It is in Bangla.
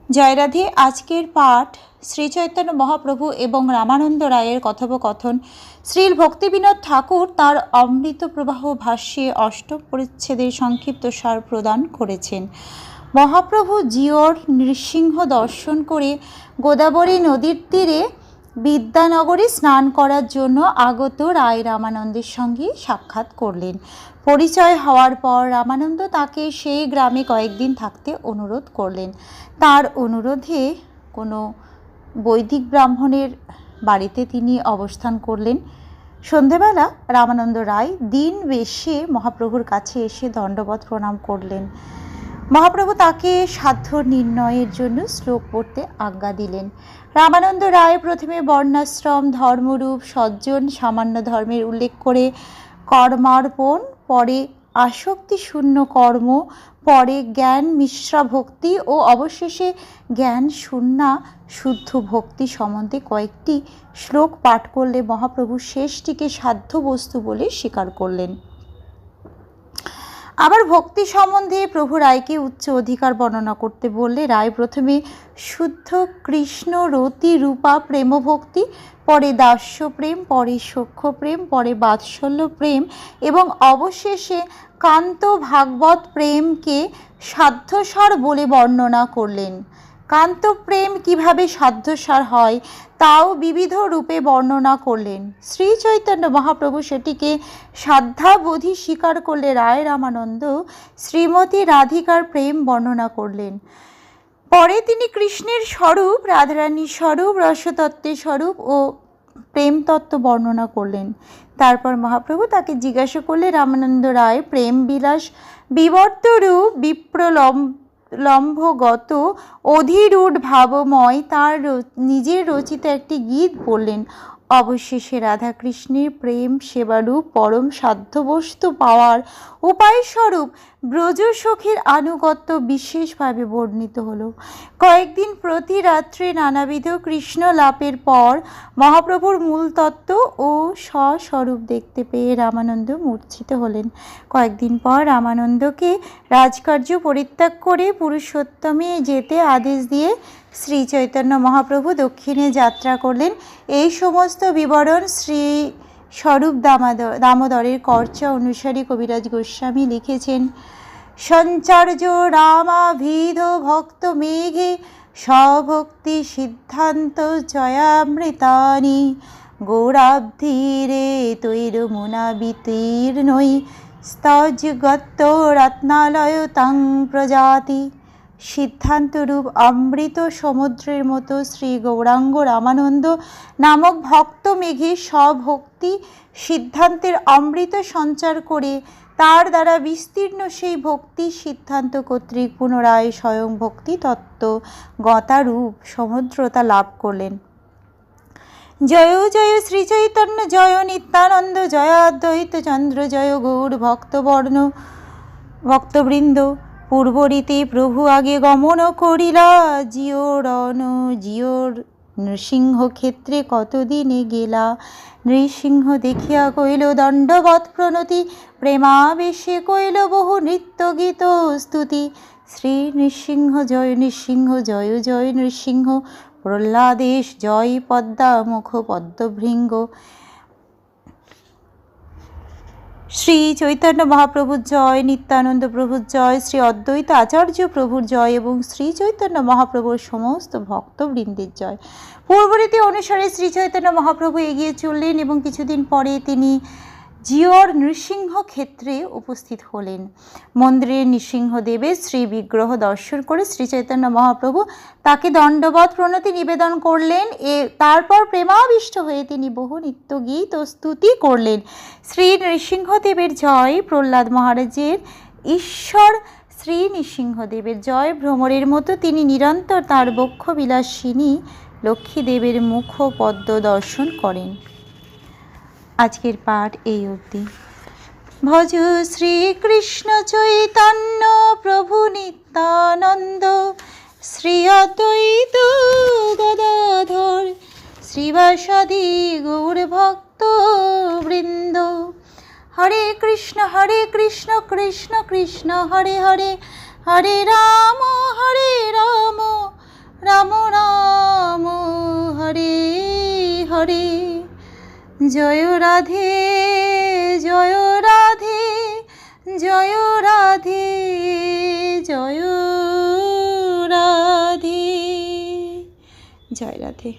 জয় রাধে। আজকের পাঠ শ্রী চৈতন্য মহাপ্রভু এবং রামানন্দ রায়ের কথোপকথন। শ্রীল ভক্তিবিনোদ ঠাকুর তার অমৃত প্রবাহ ভাষ্যে অষ্টম পরিচ্ছেদের সংক্ষিপ্ত সার প্রদান করেছেন। মহাপ্রভু জিওর নৃসিংহ দর্শন করে গোদাবরী নদীর তীরে বিদ্যানগরে স্নান করার জন্য আগত রায় রামানন্দের সঙ্গে সাক্ষাৎ করলেন। পরিচয় হওয়ার পর রামানন্দ তাকে সেই গ্রামে কয়েকদিন থাকতে অনুরোধ করলেন। তার অনুরোধে কোনো বৈদিক ব্রাহ্মণের বাড়িতে তিনি অবস্থান করলেন। সন্ধেবেলা রামানন্দ রায় দিন বেশে মহাপ্রভুর কাছে এসে দণ্ডবত প্রণাম করলেন। মহাপ্রভু তাকে সাধ্য নির্ণয়ের জন্য শ্লোক পড়তে আজ্ঞা দিলেন। রামানন্দ রায় প্রথমে বর্ণাশ্রম, ধর্মরূপ, সজ্জন, সামান্য ধর্মের উল্লেখ করে কর্মার্পণ, পরে আসক্তি শূন্য কর্ম, পরে জ্ঞান মিশ্রা ভক্তি ও অবশেষে জ্ঞান শূন্যা শুদ্ধ ভক্তি সম্বন্ধে কয়েকটি শ্লোক পাঠ করলে মহাপ্রভু শেষটিকে সাধ্য বস্তু বলে স্বীকার করলেন। আবার ভক্তি সম্বন্ধে প্রভু রায়কে উচ্চ অধিকার বর্ণনা করতে বললে রায় প্রথমে শুদ্ধ কৃষ্ণ রতি রূপা প্রেম ভক্তি, পরে দাস্য প্রেম, পরে সখ্য প্রেম, পরে বাৎসল্য প্রেম এবং অবশেষে কান্ত ভাগবত প্রেমকে সাধ্যসার বলে বর্ণনা করলেন। কান্ত প্রেম কিভাবে সাধ্যসার হয় তাও বিবিধ রূপে বর্ণনা করলেন। শ্রী চৈতন্য মহাপ্রভু সেটিকে সাধ্যাবধি স্বীকার করলে রায় রামানন্দ শ্রীমতী রাধিকার প্রেম বর্ণনা করলেন। পরে তিনি কৃষ্ণের স্বরূপ, রাধারানীর স্বরূপ, রসতত্ত্বের স্বরূপ ও প্রেমতত্ত্ব বর্ণনা করলেন। তারপর মহাপ্রভু তাকে জিজ্ঞাসা করলে রামানন্দ রায় প্রেম বিলাস বিবর্তরূপ বিপ্রলম্ভগত অধিরূঢ় ভাবময় তার নিজের রচিত একটি গীত বললেন। অবশেষে রাধাকৃষ্ণের প্রেম সেবারূপ পরম সাধ্যবস্তু পাওয়ার উপায়স্বরূপ ব্রজসখীর আনুগত্য বিশেষভাবে বর্ণিত হল। কয়েকদিন প্রতি রাত্রে নানাবিধ কৃষ্ণ লাপের পর মহাপ্রভুর মূল তত্ত্ব ও স্বস্বরূপ দেখতে পেয়ে রামানন্দ মূর্ছিত হলেন। কয়েকদিন পর রামানন্দকে রাজকার্য পরিত্যাগ করে পুরুষোত্তমে যেতে আদেশ দিয়ে শ্রী চৈতন্য মহাপ্রভু দক্ষিণে যাত্রা করলেন। এই সমস্ত বিবরণ শ্রী স্বরূপ দামোদরের কর্চা অনুসারী কবিরাজ গোস্বামী লিখেছেন। সঞ্চার্য রামাভিধ ভক্ত মেঘে স্বভক্তি সিদ্ধান্ত জয়ামৃতানি গৌরাব্ধিরে তৈরমুনাবিতীর্ণই স্তজগত রত্নালয় তাং প্রজাতি। সিদ্ধান্তরূপ অমৃত সমুদ্রের মতো শ্রী গৌরাঙ্গ রামানন্দ নামক ভক্ত মেঘে স্বভক্তি সিদ্ধান্তের অমৃত সঞ্চার করে তার দ্বারা বিস্তীর্ণ সেই ভক্তি সিদ্ধান্ত কর্তৃক পুনরায় স্বয়ং ভক্তি তত্ত্ব গতারূপ সমুদ্রতা লাভ করলেন। জয় জয় শ্রী চৈতন্য, জয় নিত্যানন্দ, জয় অদ্বৈত চন্দ্র, জয় গৌর ভক্তবৃন্দ। পূর্বরীতে প্রভু আগে গমন করিলা, জিওর নৃসিংহ ক্ষেত্রে কতদিনে গেলা। নৃসিংহ দেখিয়া কইল দণ্ডবৎ প্রণতি, প্রেমাবেশে কইল বহু নৃত্য গীত স্তুতি। শ্রী নৃসিংহ জয় নৃসিংহ, জয় জয় নৃসিংহ, প্রহ্লাদেশ জয় পদ্মা মুখ পদ্মভৃঙ্গ। শ্রী চৈতন্য মহাপ্রভুর জয়, নিত্যানন্দ প্রভুর জয়, শ্রী অদ্বৈত আচার্য প্রভুর জয় এবং শ্রী চৈতন্য মহাপ্রভুর সমস্ত ভক্তবৃন্দের জয়। পূর্বরীতি অনুসারে শ্রী চৈতন্য মহাপ্রভু এগিয়ে চললেন এবং কিছুদিন পরে তিনি জিওর নৃসিংহ ক্ষেত্রে উপস্থিত হলেন। মন্দিরের নৃসিংহদেবের শ্রী বিগ্রহ দর্শন করে শ্রী চৈতন্য মহাপ্রভু তাকে দণ্ডবৎ প্রণতি নিবেদন করলেন। তারপর প্রেমাবিষ্ট হয়ে তিনি বহু নৃত্য গীত ও স্তুতি করলেন। শ্রী নৃসিংহদেবের জয়, প্রহ্লাদ মহারাজের ঈশ্বর শ্রী নৃসিংহদেবের জয়। ভ্রমরের মতো তিনি নিরন্তর তাঁর বক্ষবিলাসিনী লক্ষ্মীদেবের মুখ পদ্ম দর্শন করেন। আজকের পাঠ এই অবধি। ভজ শ্রীকৃষ্ণ চৈতন্য প্রভু নিত্যানন্দ, শ্রী অদ্বৈত গদাধর শ্রীবাসাদি গৌর ভক্ত বৃন্দ। হরে কৃষ্ণ কৃষ্ণ কৃষ্ণ হরে হরে, হরে রাম করে। জয় রাধে জয় রাধে জয় রাধে জয় রাধে। জয় রাধে।